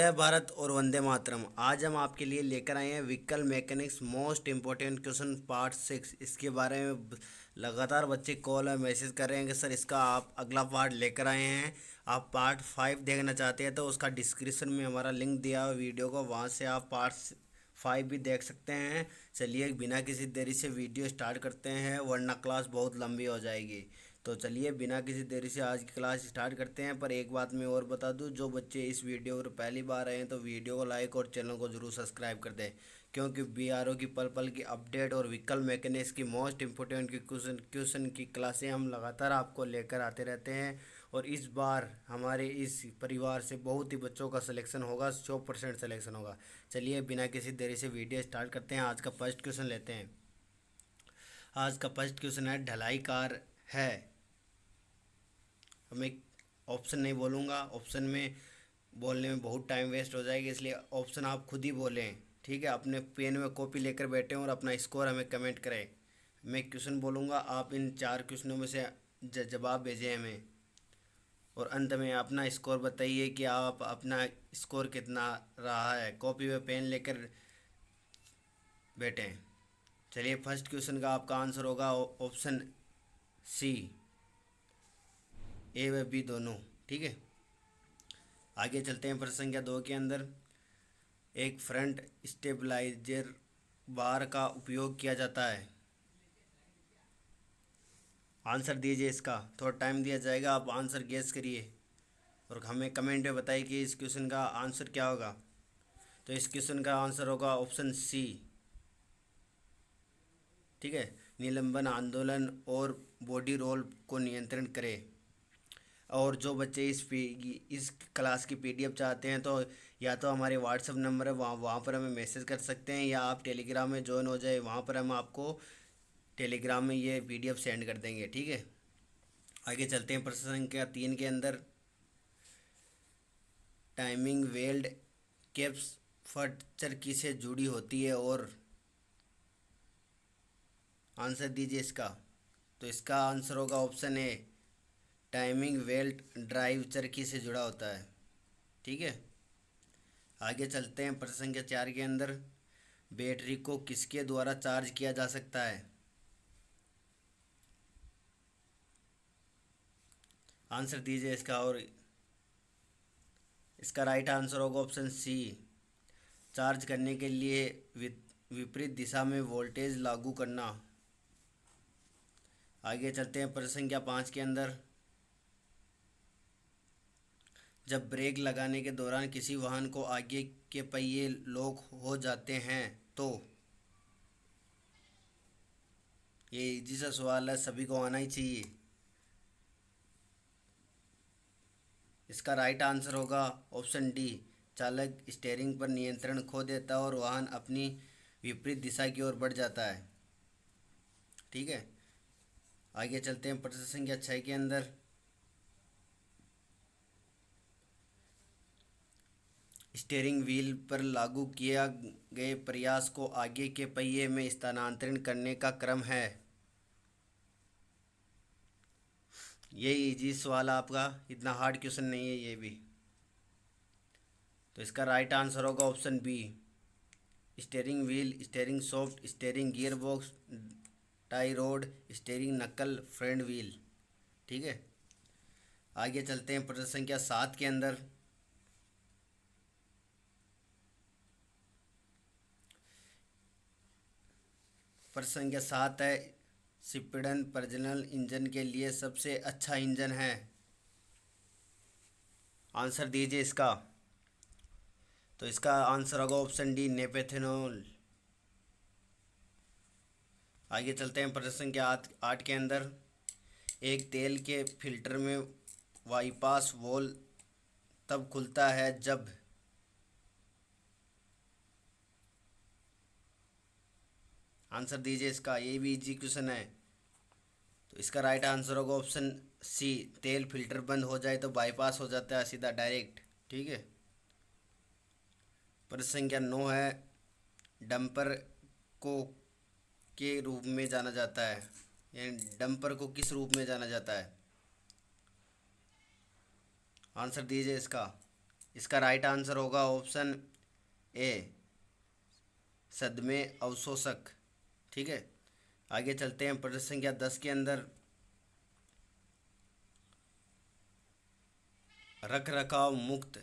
जय भारत और वंदे मातरम। आज हम आपके लिए लेकर आए हैं vehicle mechanics most important question part 6। इसके बारे में लगातार बच्चे कॉल और मैसेज कर रहे हैं कि सर इसका आप अगला पार्ट लेकर आए हैं। आप पार्ट 5 देखना चाहते हैं तो उसका डिस्क्रिप्शन में हमारा लिंक दिया हुआ वीडियो को, वहाँ से आप पार्ट 5 भी देख सकते हैं। चलिए बिना किसी देरी से वीडियो स्टार्ट करते हैं, वरना क्लास बहुत लंबी हो जाएगी। तो चलिए बिना किसी देरी से आज की क्लास स्टार्ट करते हैं। पर एक बात मैं और बता दूं, जो बच्चे इस वीडियो पर पहली बार आए हैं तो वीडियो को लाइक और चैनल को जरूर सब्सक्राइब कर दें, क्योंकि बीआरओ की पल पल की अपडेट और व्हीकल मैकेनिक्स की मोस्ट इंपॉर्टेंट की क्वेश्चन की क्लासें हम लगातार आपको लेकर आते रहते हैं। और इस बार हमारे इस परिवार से बहुत ही बच्चों का सिलेक्शन होगा, 100% सिलेक्शन होगा। चलिए बिना किसी देरी से वीडियो स्टार्ट करते हैं। आज का फर्स्ट क्वेश्चन लेते हैं। आज का फर्स्ट क्वेश्चन है, ढलाई कार है। मैं ऑप्शन नहीं बोलूँगा, ऑप्शन में बोलने में बहुत टाइम वेस्ट हो जाएगा, इसलिए ऑप्शन आप खुद ही बोलें। ठीक है, अपने पेन में कॉपी लेकर बैठे और अपना स्कोर हमें कमेंट करें। मैं क्वेश्चन बोलूँगा, आप इन 4 क्वेश्चनों में से जवाब भेजें हमें, और अंत में अपना स्कोर बताइए कि आप अपना स्कोर कितना रहा है। कॉपी व पेन लेकर बैठें। चलिए फर्स्ट क्वेश्चन का आपका आंसर होगा ऑप्शन सी, ए व बी दोनों। ठीक है, आगे चलते हैं। प्रश्न संख्या 2 के अंदर, एक फ्रंट स्टेबलाइजर बार का उपयोग किया जाता है। आंसर दीजिए इसका, थोड़ा टाइम दिया जाएगा, आप आंसर गेस करिए और हमें कमेंट में बताइए कि इस क्वेश्चन का आंसर क्या होगा। तो इस क्वेश्चन का आंसर होगा ऑप्शन सी। ठीक है, निलंबन आंदोलन और बॉडी रोल को नियंत्रण करे। और जो बच्चे इस क्लास की पीडीएफ चाहते हैं तो या तो हमारे व्हाट्सअप नंबर है, वहाँ पर हमें मैसेज कर सकते हैं, या आप टेलीग्राम में ज्वाइन हो जाए, वहाँ पर हम आपको टेलीग्राम में ये पीडीएफ सेंड कर देंगे। ठीक है, आगे चलते हैं। प्रश्न संख्या 3 के अंदर, टाइमिंग वेल्ड कैप्स फर्नीचर किससे जुड़ी होती है, और आंसर दीजिए इसका। तो इसका आंसर होगा option A, timing belt drive चरखी से जुड़ा होता है। ठीक है, आगे चलते हैं। प्रश्न संख्या 4 के अंदर, बैटरी को किसके द्वारा चार्ज किया जा सकता है। आंसर दीजिए इसका, और इसका राइट आंसर होगा ऑप्शन सी, चार्ज करने के लिए विपरीत दिशा में वोल्टेज लागू करना। आगे चलते हैं। प्रश्न संख्या 5 के अंदर, जब ब्रेक लगाने के दौरान किसी वाहन को आगे के पहिए लॉक हो जाते हैं तो, ये इजी सा सवाल है, सभी को आना ही चाहिए। इसका राइट आंसर होगा ऑप्शन डी, चालक स्टीयरिंग पर नियंत्रण खो देता है और वाहन अपनी विपरीत दिशा की ओर बढ़ जाता है। ठीक है, आगे चलते हैं। प्रश्न संख्या 6 के अंदर, स्टीयरिंग व्हील पर लागू किया गए प्रयास को आगे के पहिए में स्थानांतरण करने का क्रम है। ये इजी सवाल आपका, इतना हार्ड क्वेश्चन नहीं है ये भी। तो इसका राइट आंसर होगा option B, steering wheel, steering shaft, steering gear box, tie rod, steering knuckle, front wheel. ठीक है, आगे चलते हैं। प्रश्न संख्या 7 के अंदर, प्रश्न संख्या 7 है, स्पीडन प्रज्वलन इंजन के लिए सबसे अच्छा इंजन है। आंसर दीजिए इसका। तो इसका आंसर होगा ऑप्शन डी, नेपेथेनॉल। आगे चलते हैं। प्रश्न संख्या 8 के अंदर, एक तेल के फिल्टर में बाईपास वॉल तब खुलता है जब, आंसर दीजिए इसका, ये भी इजी क्वेश्चन है। तो इसका राइट आंसर होगा ऑप्शन सी, तेल फिल्टर बंद हो जाए तो बाईपास हो जाता है सीधा डायरेक्ट। ठीक है, प्रश्न संख्या 9 है, डंपर को के रूप में जाना जाता है, यानी डंपर को किस रूप में जाना जाता है। आंसर दीजिए इसका। इसका राइट आंसर होगा ऑप्शन ए, सदमे अवशोषक। ठीक है, आगे चलते हैं। प्रश्न संख्या 10 के अंदर रख रखाव मुक्त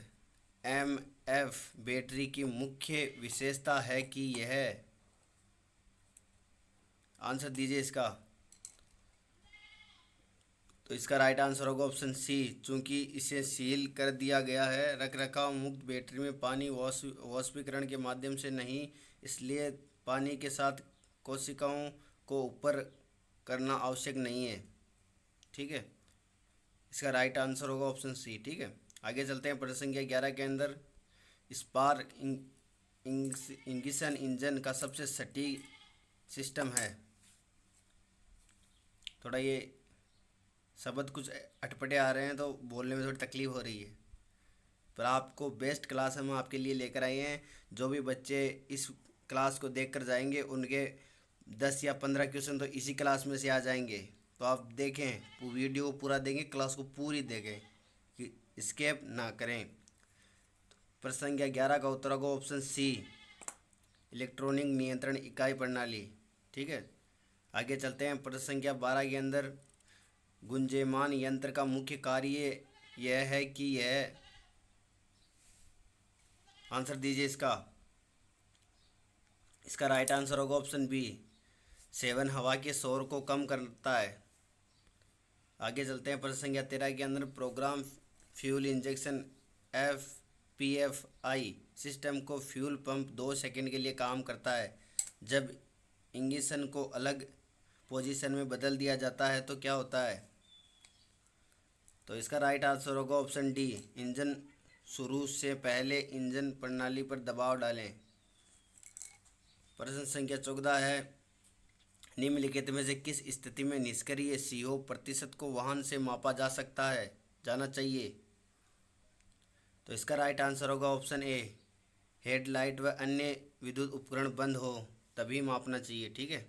एम एफ बैटरी की मुख्य विशेषता है कि यह, आंसर दीजिए इसका। तो इसका राइट आंसर होगा ऑप्शन सी, चूंकि इसे सील कर दिया गया है। रख रखाव मुक्त बैटरी में पानी वाष्पीकरण के माध्यम से नहीं, इसलिए पानी के साथ कोशिकाओं को ऊपर करना आवश्यक नहीं है। ठीक है, इसका राइट आंसर होगा ऑप्शन सी। ठीक है, आगे चलते हैं। प्रश्न संख्या 11 के अंदर स्पार्क इग्निशन इंजन का सबसे सटीक सिस्टम है। थोड़ा ये शब्द कुछ अटपटे आ रहे हैं तो बोलने में थोड़ी तकलीफ हो रही है, पर आपको बेस्ट क्लास हम आपके लिए लेकर आए हैं। जो भी बच्चे इस क्लास को देख कर जाएंगे उनके 10 या 15 क्वेश्चन तो इसी क्लास में से आ जाएंगे। तो आप देखें, वीडियो को पूरा देखें, क्लास को पूरी देखें, कि स्किप ना करें। प्रश्न संख्या 11 का उत्तर होगा ऑप्शन सी, इलेक्ट्रॉनिक नियंत्रण इकाई प्रणाली। ठीक है, आगे चलते हैं। प्रश्न संख्या 12 के अंदर गुंजयमान यंत्र का मुख्य कार्य यह है कि यह, आंसर दीजिए इसका। इसका राइट आंसर होगा ऑप्शन बी, सेवन हवा के शोर को कम करता है। आगे चलते हैं। प्रश्न संख्या 13 के अंदर program fuel injection FPFI system को फ्यूल पंप 2 सेकंड के लिए काम करता है। जब इंगिशन को अलग पोजीशन में बदल दिया जाता है तो क्या होता है? तो इसका राइट आंसर होगा ऑप्शन डी, इंजन शुरू से पहले इंजन प्रणाली पर दबाव डालें। प्रश्न संख्या 14 है, निम्नलिखित में से किस स्थिति में निष्क्रिय CO प्रतिशत को वाहन से मापा जाना चाहिए? तो इसका राइट आंसर होगा ऑप्शन ए, हेडलाइट व अन्य विद्युत उपकरण बंद हो तभी मापना चाहिए। ठीक है,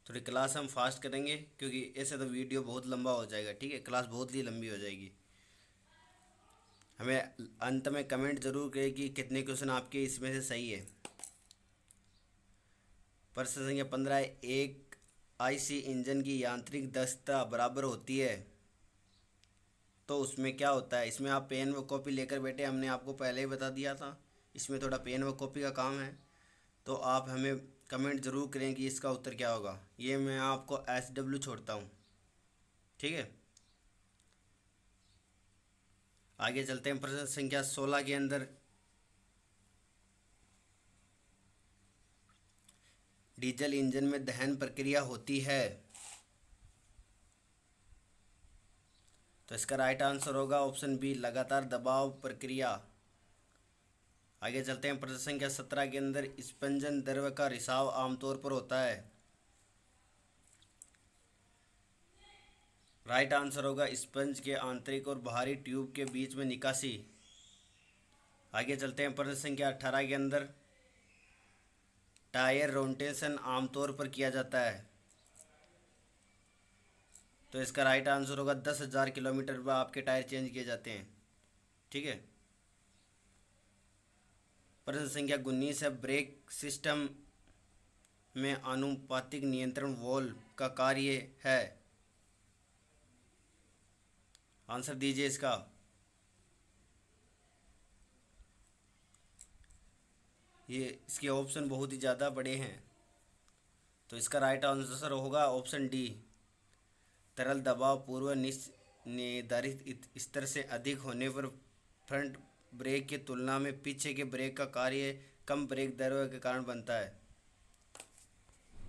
थोड़ी क्लास हम फास्ट करेंगे क्योंकि ऐसे तो वीडियो बहुत लंबा हो जाएगा। ठीक है, क्लास बहुत ही लंबी हो जाएगी। हमें अंत में कमेंट जरूर करें कि कितने क्वेश्चन आपके इसमें से सही है। प्रश्न संख्या 15, एक IC इंजन की यांत्रिक दक्षता बराबर होती है तो उसमें क्या होता है? इसमें आप पेन व कॉपी लेकर बैठे, हमने आपको पहले ही बता दिया था। इसमें थोड़ा पेन व कॉपी का काम है, तो आप हमें कमेंट ज़रूर करें कि इसका उत्तर क्या होगा। ये मैं आपको SW छोड़ता हूँ। ठीक है, आगे चलते हैं। प्रश्न संख्या 16 के अंदर डीजल इंजन में दहन प्रक्रिया होती है, तो इसका राइट आंसर होगा ऑप्शन बी, लगातार दबाव प्रक्रिया। आगे चलते हैं। प्रश्न संख्या 17 के अंदर स्पंजन द्रव का रिसाव आमतौर पर होता है। राइट आंसर होगा स्पंज के आंतरिक और बाहरी ट्यूब के बीच में निकासी। आगे चलते हैं। प्रश्न संख्या 18 के अंदर टायर रोटेशन आमतौर पर किया जाता है, तो इसका राइट आंसर होगा 10,000 किलोमीटर पर आपके टायर चेंज किए जाते हैं। ठीक है, प्रश्न संख्या 19 है, ब्रेक सिस्टम में आनुपातिक नियंत्रण वाल्व का कार्य है। आंसर दीजिए इसका। इसके ऑप्शन बहुत ही ज़्यादा बड़े हैं, तो इसका राइट आंसर होगा ऑप्शन डी, तरल दबाव पूर्व निर्धारित स्तर से अधिक होने पर फ्रंट ब्रेक की तुलना में पीछे के ब्रेक का कार्य कम ब्रेक दर के कारण बनता है।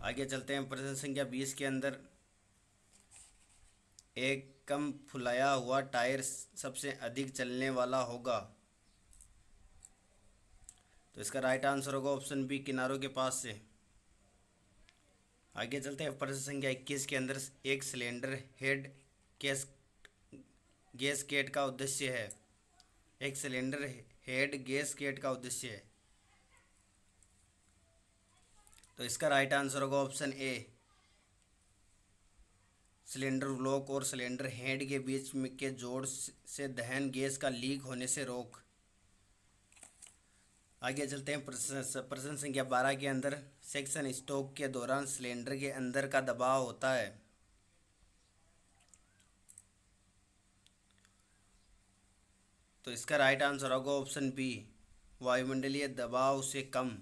आगे चलते हैं। प्रश्न संख्या 20 के अंदर एक कम फुलाया हुआ टायर सबसे अधिक चलने वाला होगा, तो इसका राइट आंसर होगा ऑप्शन बी, किनारों के पास से। आगे चलते हैं। प्रश्न संख्या 21 के अंदर एक सिलेंडर हेड गैसकेट का उद्देश्य है। एक सिलेंडर हेड गैसकेट का उद्देश्य है, तो इसका राइट आंसर होगा ऑप्शन ए, सिलेंडर ब्लॉक और सिलेंडर हेड के बीच में के जोड़ से दहन गैस का लीक होने से रोक आगे चलते हैं प्रश्न संख्या 12 के अंदर। सेक्शन स्ट्रोक के दौरान सिलेंडर के अंदर का दबाव होता है। तो इसका राइट आंसर होगा ऑप्शन बी, वायुमंडलीय दबाव से कम।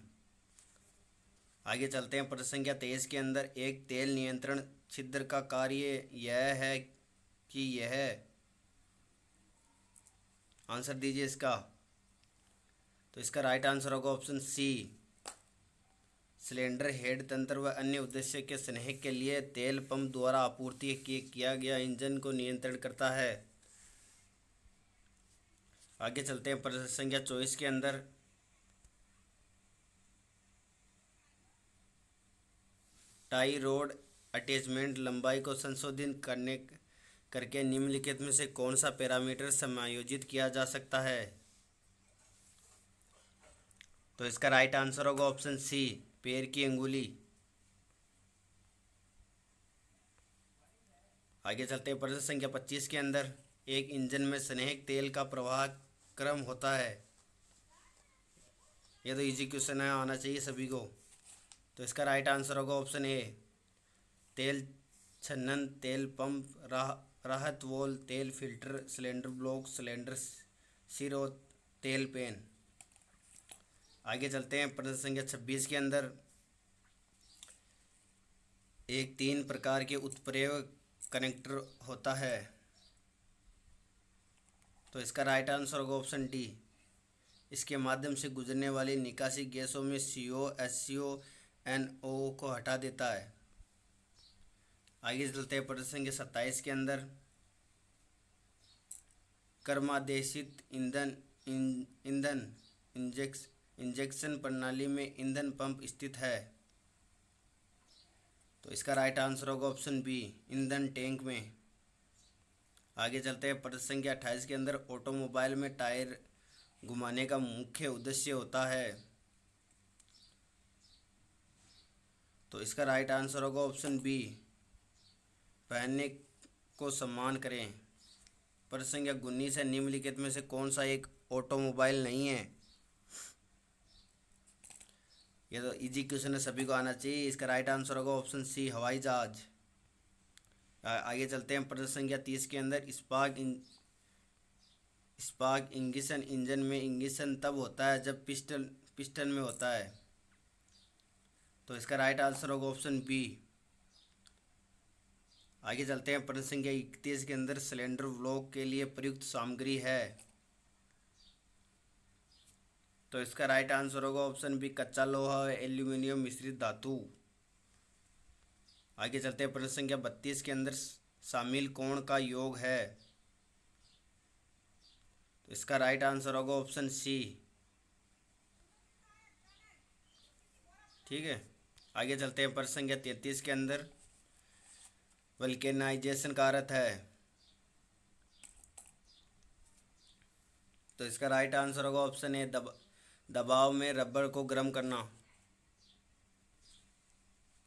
आगे चलते हैं प्रश्न संख्या 23 के अंदर। एक तेल नियंत्रण छिद्र का कार्य यह है कि यह, आंसर दीजिए इसका। तो इसका राइट आंसर होगा ऑप्शन सी, सिलेंडर हेड तंत्र व अन्य उद्देश्य के स्नेहक के लिए तेल पंप द्वारा आपूर्ति किया गया इंजन को नियंत्रण करता है। आगे चलते हैं प्रश्न संख्या 24 के अंदर। टाई रोड अटैचमेंट लंबाई को संशोधित करके निम्नलिखित में से कौन सा पैरामीटर समायोजित किया जा सकता है। तो इसका राइट आंसर होगा ऑप्शन सी, पैर की अंगुली। आगे चलते हैं प्रश्न संख्या 25 के अंदर। एक इंजन में स्नेहक तेल का प्रवाह क्रम होता है। ये तो इजी क्वेश्चन है, आना चाहिए सभी को। तो इसका राइट आंसर होगा ऑप्शन ए, तेल छन्नन, तेल पंप, राहत वॉल्व, तेल फिल्टर, सिलेंडर ब्लॉक, सिलेंडर सिर और तेल पेन। आगे चलते हैं प्रश्न संख्या 26 के अंदर। एक 3 प्रकार के उत्प्रेरक कनेक्टर होता है। तो इसका राइट आंसर होगा ऑप्शन डी, इसके माध्यम से गुजरने वाली निकासी गैसों में CO, HCO, NO को हटा देता है। आगे चलते हैं प्रश्न संख्या 27 के अंदर। कर्मादेशित ईंधन इंजेक्शन प्रणाली में ईंधन पंप स्थित है। तो इसका राइट आंसर होगा ऑप्शन बी, ईंधन टैंक में। आगे चलते हैं प्रश्न संख्या 28 के अंदर। ऑटोमोबाइल में टायर घुमाने का मुख्य उद्देश्य होता है। तो इसका राइट आंसर होगा ऑप्शन बी, पहनने को सम्मान करें। प्रश्न संख्या 19 है। निम्नलिखित में से कौन सा एक ऑटोमोबाइल नहीं है। ये तो इजी क्वेश्चन है, सभी को आना चाहिए। इसका राइट आंसर होगा ऑप्शन सी, हवाई जहाज। आगे चलते हैं प्रश्न संख्या 30 के अंदर। स्पार्क इग्निशन इंजन में इग्निशन तब होता है जब पिस्टन में होता है। तो इसका राइट आंसर होगा ऑप्शन बी। आगे चलते हैं प्रश्न संख्या 31 के अंदर। सिलेंडर ब्लॉक के लिए प्रयुक्त सामग्री है। तो इसका राइट आंसर होगा ऑप्शन बी, कच्चा लोहा और एल्यूमिनियम मिश्रित धातु। आगे चलते हैं प्रश्न संख्या 32 के अंदर। शामिल कोण का योग है। तो इसका राइट आंसर होगा ऑप्शन सी। ठीक है। आगे चलते हैं प्रश्न संख्या 33 के अंदर। वल्केनाइजेशन का अर्थ है। तो इसका राइट आंसर होगा ऑप्शन ए, दबाव में रबर को गर्म करना।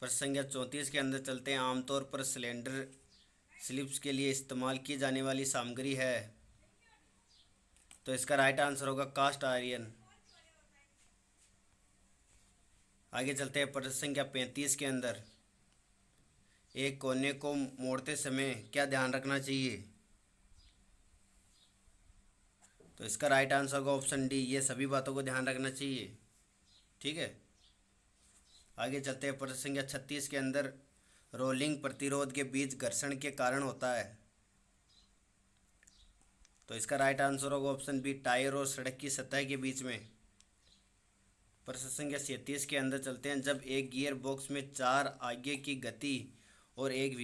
प्रश्न संख्या 34 के अंदर चलते हैं। आमतौर पर सिलेंडर स्लिप्स के लिए इस्तेमाल की जाने वाली सामग्री है। तो इसका राइट आंसर होगा कास्ट आयरन। आगे चलते हैं प्रश्न संख्या 35 के अंदर। एक कोने को मोड़ते समय क्या ध्यान रखना चाहिए। तो इसका राइट आंसर होगा ऑप्शन डी, ये सभी बातों को ध्यान रखना चाहिए। ठीक है। आगे चलते हैं प्रश्न संख्या 36 के अंदर। रोलिंग प्रतिरोध के बीच घर्षण के कारण होता है। तो इसका राइट आंसर होगा ऑप्शन बी, टायर और सड़क की सतह के बीच में। प्रश्न संख्या 37 के अंदर चलते हैं। जब एक गियर बॉक्स में 4 आगे की गति और एक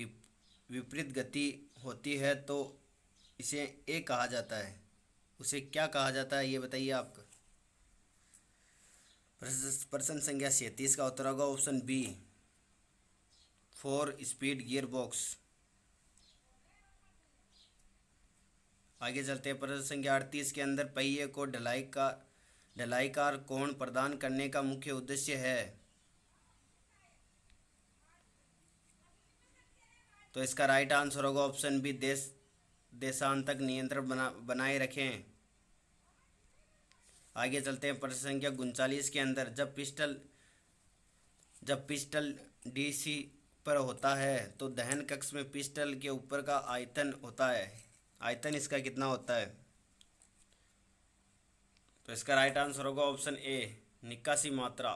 विपरीत गति होती है तो इसे ए कहा जाता है। उसे क्या कहा जाता है ये बताइए आपका। प्रश्न संख्या 37 का उत्तर होगा option B, 4 speed gear box. आगे चलते हैं प्रश्न संख्या 38 के अंदर। पहिए को ढलाईकार कोण प्रदान करने का मुख्य उद्देश्य है। तो इसका राइट आंसर होगा ऑप्शन बी, देशांतक नियंत्रण बनाए रखें। आगे चलते हैं प्रश्न संख्या 39 के अंदर, जब पिस्टल डीसी पर होता है तो दहन कक्ष में पिस्टल के ऊपर का आयतन होता है, आयतन इसका कितना होता है? तो इसका राइट आंसर होगा ऑप्शन ए 81 मात्रा।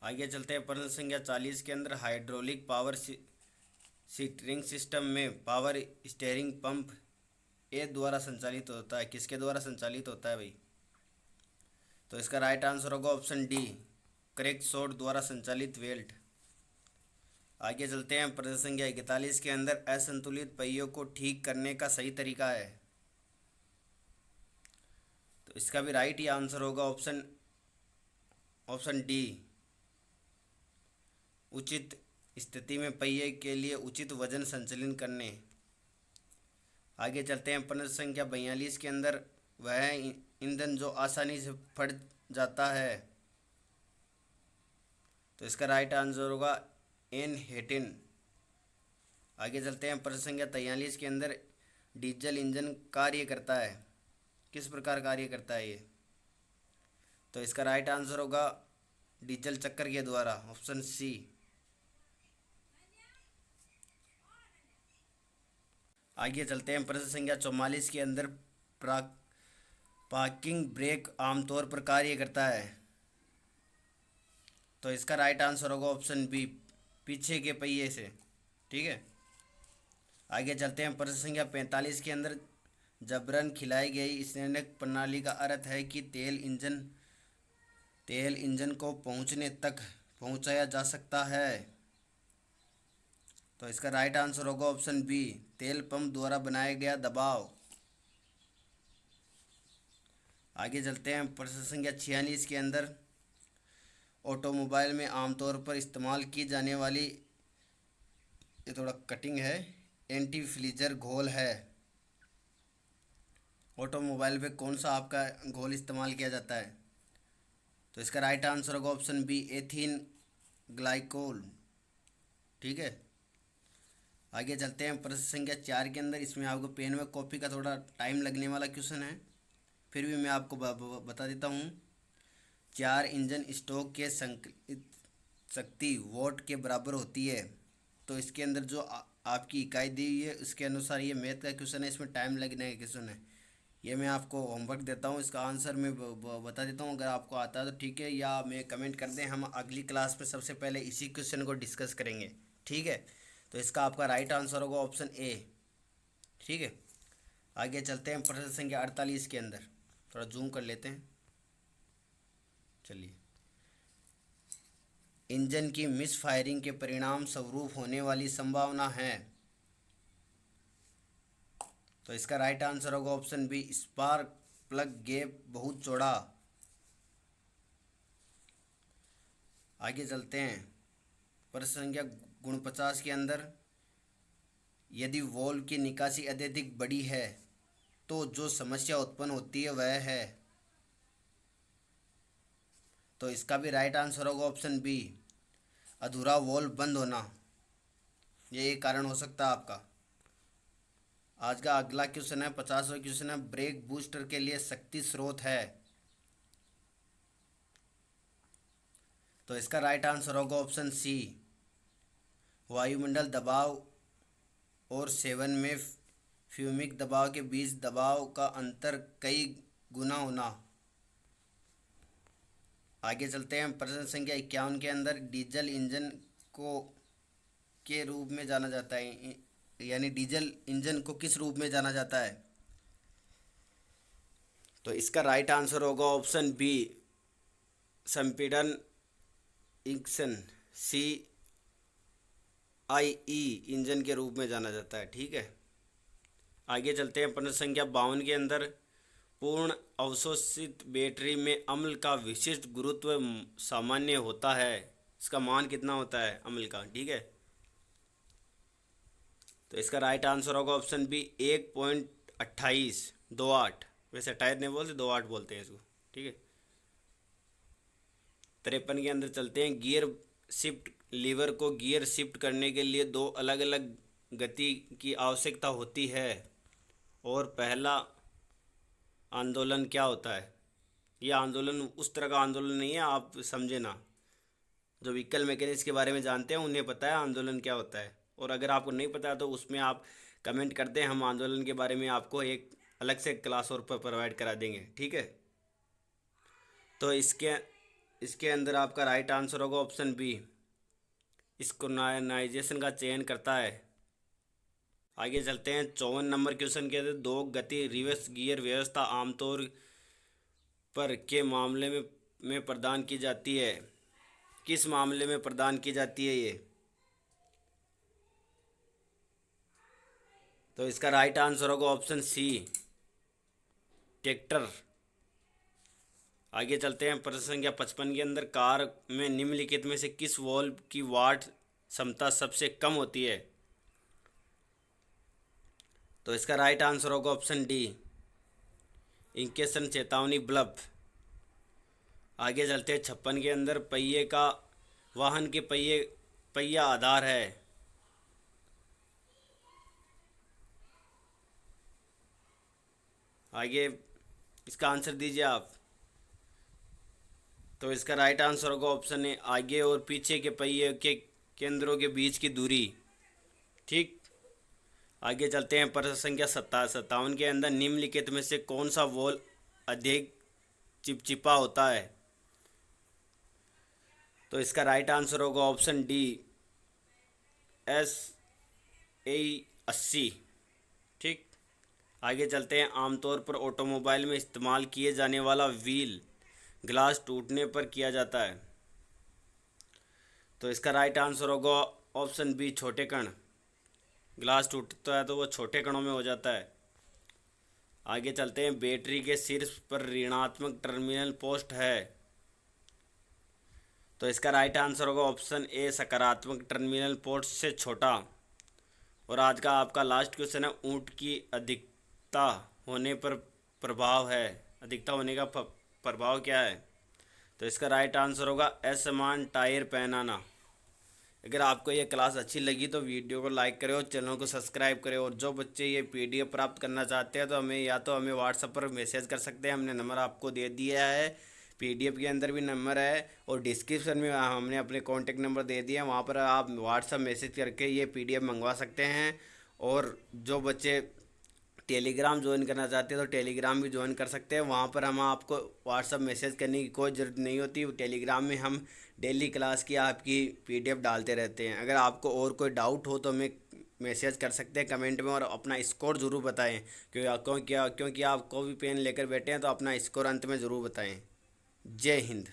आगे चलते हैं प्रश्न संख्या 40 के अंदर, हाइड्रोलिक पावर स्टीयरिंग सिस्टम में पावर स्टीयरिंग पंप ए द्वारा संचालित होता है, किसके द्वारा संचालित होता है भाई? तो इसका राइट आंसर होगा ऑप्शन डी क्रैंक शॉट द्वारा संचालित वेल्ट। आगे चलते हैं प्रश्न संख्या 41 के अंदर, असंतुलित पहियों को ठीक करने का सही तरीका है। तो इसका भी राइट ही आंसर होगा ऑप्शन डी उचित स्थिति में पहिए के लिए उचित वजन संचालन करने। आगे चलते हैं प्रश्न संख्या 42 के अंदर, वह ईंधन जो आसानी से फट जाता है। तो इसका राइट आंसर होगा एन हेटिन। आगे चलते हैं प्रश्न संख्या 43 के अंदर, डीजल इंजन कार्य करता है, किस प्रकार कार्य करता है ये? तो इसका राइट आंसर होगा डीजल चक्कर के द्वारा, ऑप्शन सी। आगे चलते हैं प्रश्न संख्या 44 के अंदर, पार्किंग ब्रेक आमतौर पर कार्य करता है। तो इसका राइट आंसर होगा ऑप्शन बी पीछे के पहिए से, ठीक है। आगे चलते हैं प्रश्न संख्या 45 के अंदर, जबरन खिलाई गई स्नेहक प्रणाली का अर्थ है कि तेल इंजन को पहुंचने तक पहुंचाया जा सकता है। तो इसका राइट आंसर होगा ऑप्शन बी तेल पंप द्वारा बनाया गया दबाव। आगे चलते हैं प्रश्न संख्या 46 के अंदर, ऑटोमोबाइल में आमतौर पर इस्तेमाल की जाने वाली, ये थोड़ा कटिंग है, एंटी फ्लीजर घोल है। ऑटोमोबाइल पे कौन सा आपका घोल इस्तेमाल किया जाता है? तो इसका राइट आंसर होगा ऑप्शन बी एथीन ग्लाइकोल, ठीक है। आगे चलते हैं प्रश्न संख्या 4 के अंदर, इसमें आपको पेन में कॉपी का थोड़ा टाइम लगने वाला क्वेश्चन है, फिर भी मैं आपको बता देता हूँ। 4 इंजन स्ट्रोक के संकलित शक्ति वॉट के बराबर होती है। तो इसके अंदर जो आपकी इकाई दी हुई है उसके अनुसार ये मैथ का क्वेश्चन है, इसमें टाइम लगने का क्वेश्चन है। ये मैं आपको होमवर्क देता हूँ, इसका आंसर मैं बता देता हूँ, अगर आपको आता है तो ठीक है, या मैं कमेंट कर दें, हम अगली क्लास में सबसे पहले इसी क्वेश्चन को डिस्कस करेंगे, ठीक है। तो इसका आपका राइट आंसर होगा ऑप्शन ए, ठीक है। आगे चलते हैं प्रश्न संख्या 48 के अंदर, थोड़ा जूम कर लेते हैं, चलिए। इंजन की मिस फायरिंग के परिणाम स्वरूप होने वाली संभावना है। तो इसका राइट आंसर होगा option B spark plug gap बहुत चौड़ा। आगे चलते हैं प्रश्न संख्या 49 के अंदर, यदि वॉल्व की निकासी अत्यधिक बड़ी है तो जो समस्या उत्पन्न होती है वह है। तो इसका भी राइट आंसर होगा ऑप्शन बी अधूरा वॉल्व बंद होना, ये एक कारण हो सकता है आपका। आज का अगला क्वेश्चन है 50वां क्वेश्चन है, ब्रेक बूस्टर के लिए शक्ति स्रोत है। तो इसका राइट आंसर होगा ऑप्शन सी वायुमंडल दबाव और सेवन में फ्यूमिक दबाव के बीच दबाव का अंतर कई गुना होना। आगे चलते हैं प्रश्न संख्या 51 के अंदर, डीजल इंजन को के रूप में जाना जाता है, यानी डीजल इंजन को किस रूप में जाना जाता है? तो इसका राइट आंसर होगा ऑप्शन बी संपीड़न इंजन, CIE इंजन के रूप में जाना जाता है, ठीक है। आगे चलते हैं प्रश्न संख्या 52 के अंदर, पूर्ण अवशोषित बैटरी में अम्ल का विशिष्ट गुरुत्व सामान्य होता है, इसका मान कितना होता है अम्ल का, ठीक है। तो इसका राइट आंसर होगा ऑप्शन बी 1.28 वैसे 28 नहीं बोलते 28 बोलते हैं इसको, ठीक है। 53 के अंदर चलते हैं, गियर शिफ्ट लीवर को गियर शिफ्ट करने के लिए 2 अलग अलग गति की आवश्यकता होती है और पहला आंदोलन क्या होता है? ये आंदोलन उस तरह का आंदोलन नहीं है, आप समझे ना। जो व्हीकल मैकेनिक्स के बारे में जानते हैं उन्हें पता है आंदोलन क्या होता है, और अगर आपको नहीं पता तो उसमें आप कमेंट कर दें, हम आंदोलन के बारे में आपको एक अलग से क्लास और प्रोवाइड करा देंगे, ठीक है। तो इसके इसके अंदर आपका राइट आंसर होगा ऑप्शन बी, सिंक्रोनाइजेशन का चयन करता है। आगे चलते हैं 54 नंबर क्वेश्चन के अंदर, दो गति रिवर्स गियर व्यवस्था आमतौर पर के मामले में प्रदान की जाती है? किस मामले में प्रदान की जाती है ये? तो इसका राइट आंसर होगा ऑप्शन सी, ट्रैक्टर। आगे चलते हैं प्रश्न संख्या 55 के अंदर, कार में निम्नलिखित में से किस वॉल्व की वाट क्षमता सबसे कम होती है? तो इसका राइट आंसर होगा ऑप्शन डी, इंकेशन चेतावनी बल्ब। आगे चलते हैं 56 के अंदर, पहिए का वाहन के पहिया आधार है। आगे इसका आंसर दीजिए आप। तो इसका राइट आंसर होगा ऑप्शन ए, आगे और पीछे के पहिए के केंद्रों के बीच की दूरी, ठीक। आगे चलते हैं प्रश्न संख्या 57 के अंदर, निम्नलिखित में से कौन सा वॉल अधिक चिपचिपा होता है? तो इसका राइट आंसर होगा ऑप्शन डी, SA80, ठीक। आगे चलते हैं, आमतौर पर ऑटोमोबाइल में इस्तेमाल किए जाने वाला व्हील ग्लास टूटने पर किया जाता है। तो इसका राइट आंसर होगा ऑप्शन बी, छोटे कण। ग्लास टूटता है तो वो छोटे कणों में हो जाता है। आगे चलते हैं, बैटरी के शीर्ष पर ऋणात्मक टर्मिनल पोस्ट है। तो इसका राइट आंसर होगा ऑप्शन ए, सकारात्मक टर्मिनल पोस्ट से छोटा। और आज का आपका लास्ट क्वेश्चन है, ऊंट की अधिकता होने पर प्रभाव है, अधिकता होने का प्रभाव क्या है? तो इसका राइट आंसर होगा असमान टायर पहनाना। अगर आपको ये क्लास अच्छी लगी तो वीडियो को लाइक करें और चैनल को सब्सक्राइब करें। और जो बच्चे ये PDF प्राप्त करना चाहते हैं तो हमें व्हाट्सएप पर मैसेज कर सकते हैं, हमने नंबर आपको दे दिया है। PDF के अंदर भी नंबर है और डिस्क्रिप्शन में हमने अपने कॉन्टेक्ट नंबर दे दिया, वहाँ पर आप व्हाट्सएप मैसेज करके ये PDF मंगवा सकते हैं। और जो बच्चे टेलीग्राम ज्वाइन करना चाहते हैं तो टेलीग्राम भी ज्वाइन कर सकते हैं, वहाँ पर हम आपको व्हाट्सअप मैसेज करने की कोई ज़रूरत नहीं होती। टेलीग्राम में हम डेली क्लास की आपकी PDF डालते रहते हैं। अगर आपको और कोई डाउट हो तो हमें मैसेज कर सकते हैं कमेंट में, और अपना स्कोर ज़रूर बताएं, क्योंकि आप कोई भी पेन लेकर बैठे हैं तो अपना स्कोर अंत में ज़रूर बताएं। जय हिंद।